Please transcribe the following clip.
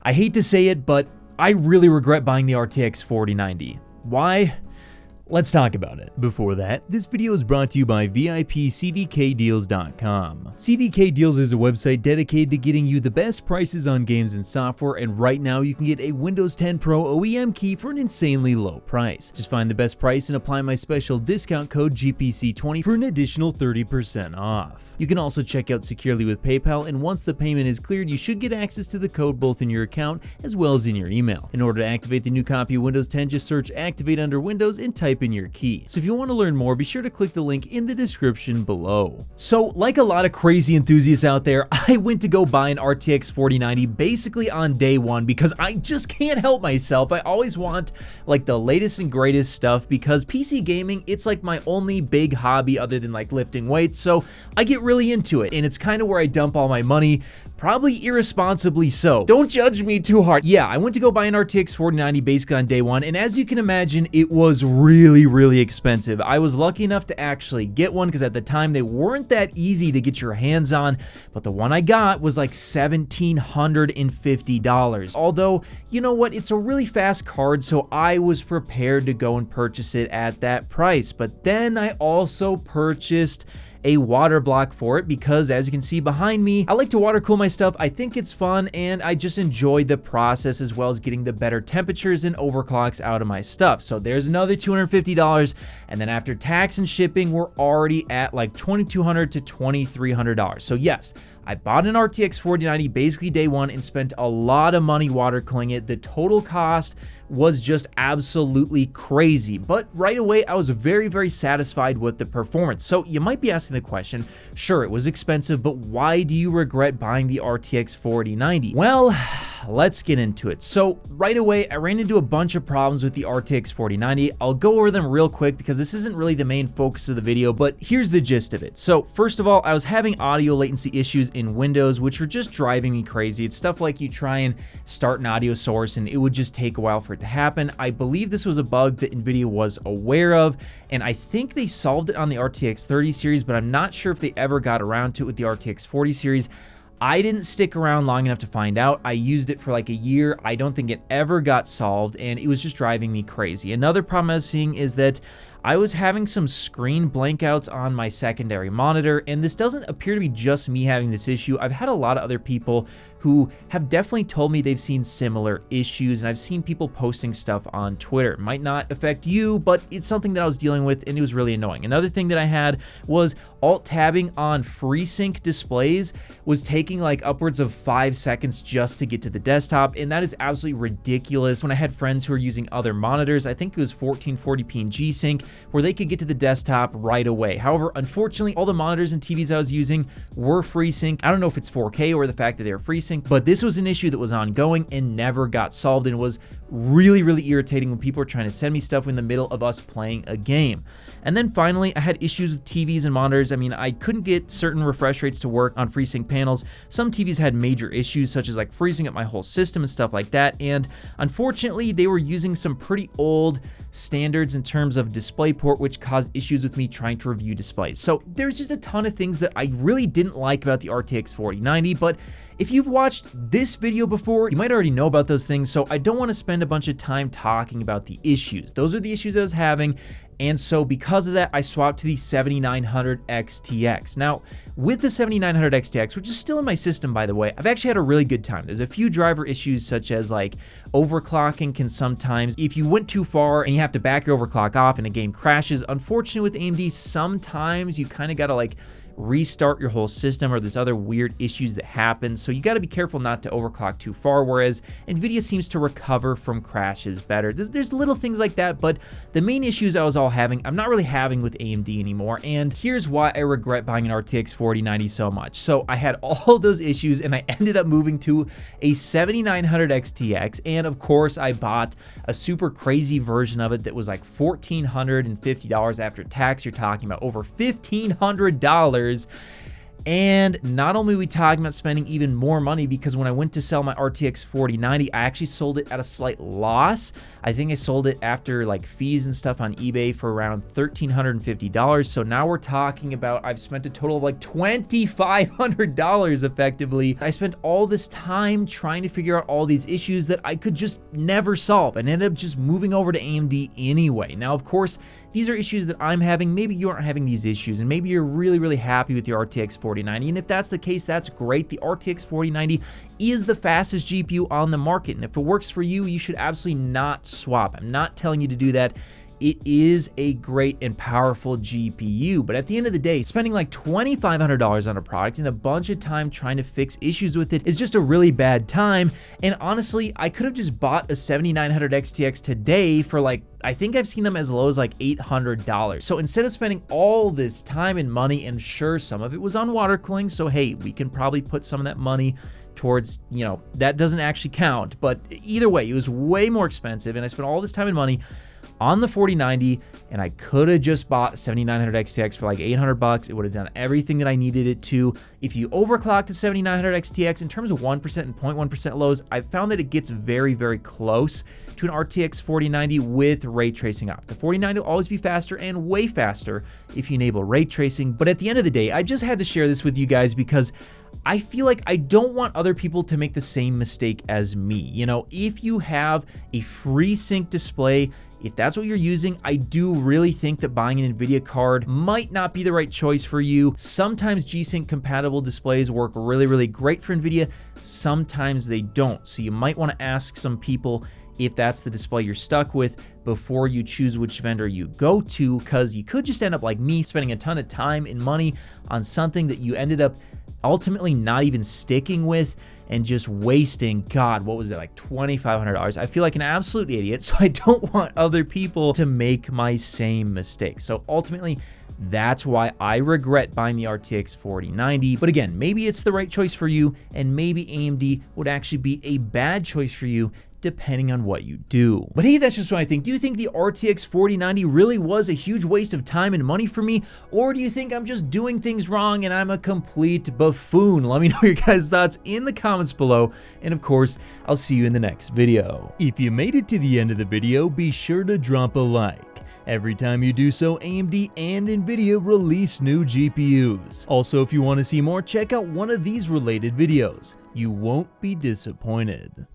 I hate to say it, but I really regret buying the RTX 4090. Why? Let's talk about it. Before that, this video is brought to you by VIPCDKDeals.com. CDK Deals is a website dedicated to getting you the best prices on games and software, and right now you can get a Windows 10 Pro OEM key for an insanely low price. Just find the best price and apply my special discount code GPC20 for an additional 30% off. You can also check out securely with PayPal, and once the payment is cleared, you should get access to the code both in your account as well as in your email. In order to activate the new copy of Windows 10, just search Activate under Windows and type in your key. So if you want to learn more, be sure to click the link in the description below. So like a lot of crazy enthusiasts out there, I went to go buy an RTX 4090 basically on day one because I just can't help myself. I always want like the latest and greatest stuff because PC gaming, it's like my only big hobby other than like lifting weights. So I get really into it, and it's kind of where I dump all my money, probably irresponsibly so. Don't judge me too hard. Yeah, I went to go buy an RTX 4090 basically on day one, and as you can imagine, it was really expensive. I was lucky enough to actually get one because at the time they weren't that easy to get your hands on, but the one I got was like $1,750. Although, you know what, it's a really fast card, so I was prepared to go and purchase it at that price. But then I also purchased a water block for it because, as you can see behind me, I like to water cool my stuff. I think it's fun, and I just enjoy the process as well as getting the better temperatures and overclocks out of my stuff. So there's another $250, and then after tax and shipping, we're already at like $2,200 to $2,300. So yes, I bought an RTX 4090 basically day one and spent a lot of money water cooling it. The total cost was just absolutely crazy, but right away I was very satisfied with the performance. So you might be asking the question, sure, it was expensive, but why do you regret buying the RTX 4090? Well, let's get into it. So right away, I ran into a bunch of problems with the RTX 4090. I'll go over them real quick because this isn't really the main focus of the video, but here's the gist of it. So first of all, I was having audio latency issues in Windows, which were just driving me crazy. It's stuff like you try and start an audio source and it would just take a while for it to happen. I believe this was a bug that NVIDIA was aware of, and I think they solved it on the RTX 30 series, but I'm not sure if they ever got around to it with the RTX 40 series. I didn't stick around long enough to find out. I used it for like a year. I don't think it ever got solved, and it was just driving me crazy. Another problem I was seeing is that I was having some screen blankouts on my secondary monitor, and this doesn't appear to be just me having this issue. I've had a lot of other people who have definitely told me they've seen similar issues, and I've seen people posting stuff on Twitter. It might not affect you, but it's something that I was dealing with, and it was really annoying. Another thing that I had was alt-tabbing on FreeSync displays was taking like upwards of 5 seconds just to get to the desktop, and that is absolutely ridiculous. When I had friends who were using other monitors, I think it was 1440p and G-Sync, where they could get to the desktop right away. However, unfortunately, all the monitors and TVs I was using were FreeSync. I don't know if it's 4K or the fact that they were FreeSync, but this was an issue that was ongoing and never got solved, and was really irritating when people were trying to send me stuff in the middle of us playing a game. And then finally, I had issues with TVs and monitors. I mean, I couldn't get certain refresh rates to work on FreeSync panels. Some TVs had major issues, such as like freezing up my whole system and stuff like that, and unfortunately, they were using some pretty old standards in terms of DisplayPort, which caused issues with me trying to review displays. So there's just a ton of things that I really didn't like about the RTX 4090, but if you've watched this video before, you might already know about those things, so I don't want to spend a bunch of time talking about the issues. Those are the issues I was having, and so because of that, I swapped to the 7900 XTX. Now, with the 7900 XTX, which is still in my system, by the way, I've actually had a really good time. There's a few driver issues, such as like overclocking can sometimes, if you went too far and you have to back your overclock off and a game crashes, unfortunately with AMD, sometimes you kind of got to like restart your whole system, or there's other weird issues that happen. So you got to be careful not to overclock too far, whereas NVIDIA seems to recover from crashes better. There's little things like that, but the main issues I was all having, I'm not really having with AMD anymore. And here's why I regret buying an RTX 4090 so much. So I had all those issues, and I ended up moving to a 7900 XTX. And of course, I bought a super crazy version of it that was like $1,450 after tax. You're talking about over $1,500. And not only are we talking about spending even more money, because when I went to sell my RTX 4090, I actually sold it at a slight loss. I think I sold it after like fees and stuff on eBay for around $1,350. So now we're talking about I've spent a total of like $2,500 effectively. I spent all this time trying to figure out all these issues that I could just never solve and ended up just moving over to AMD anyway. Now, of course, these are issues that I'm having. Maybe you aren't having these issues, and maybe you're really, really happy with your RTX 4090. And if that's the case, that's great. The RTX 4090 is the fastest GPU on the market. And if it works for you, you should absolutely not swap. I'm not telling you to do that. It is a great and powerful GPU, but at the end of the day, spending like $2,500 on a product and a bunch of time trying to fix issues with it is just a really bad time. And honestly, I could have just bought a 7900 XTX today for like, I think I've seen them as low as like $800. So instead of spending all this time and money, and sure, some of it was on water cooling, so hey, we can probably put some of that money towards, you know, that doesn't actually count, but either way, it was way more expensive, and I spent all this time and money on the 4090, and I could have just bought 7900 XTX for like $800. It would have done everything that I needed it to. If you overclock the 7900 XTX in terms of 1% and 0.1% lows, I've found that it gets very, very close to an RTX 4090 with ray tracing off. The 4090 will always be faster and way faster if you enable ray tracing, but at the end of the day, I just had to share this with you guys because I feel like I don't want other people to make the same mistake as me. You know, if you have a FreeSync display, if that's what you're using, I do really think that buying an NVIDIA card might not be the right choice for you. Sometimes G-Sync compatible displays work really, really great for NVIDIA. Sometimes they don't. So you might want to ask some people if that's the display you're stuck with before you choose which vendor you go to, because you could just end up like me, spending a ton of time and money on something that you ended up ultimately not even sticking with and just wasting, God, what was it, like $2,500? I feel like an absolute idiot, so I don't want other people to make my same mistake. So ultimately, that's why I regret buying the RTX 4090. But again, maybe it's the right choice for you, and maybe AMD would actually be a bad choice for you depending on what you do. But hey, that's just what I think. Do you think the RTX 4090 really was a huge waste of time and money for me? Or do you think I'm just doing things wrong and I'm a complete buffoon? Let me know your guys' thoughts in the comments below. And of course, I'll see you in the next video. If you made it to the end of the video, be sure to drop a like. Every time you do so, AMD and NVIDIA release new GPUs. Also, if you want to see more, check out one of these related videos. You won't be disappointed.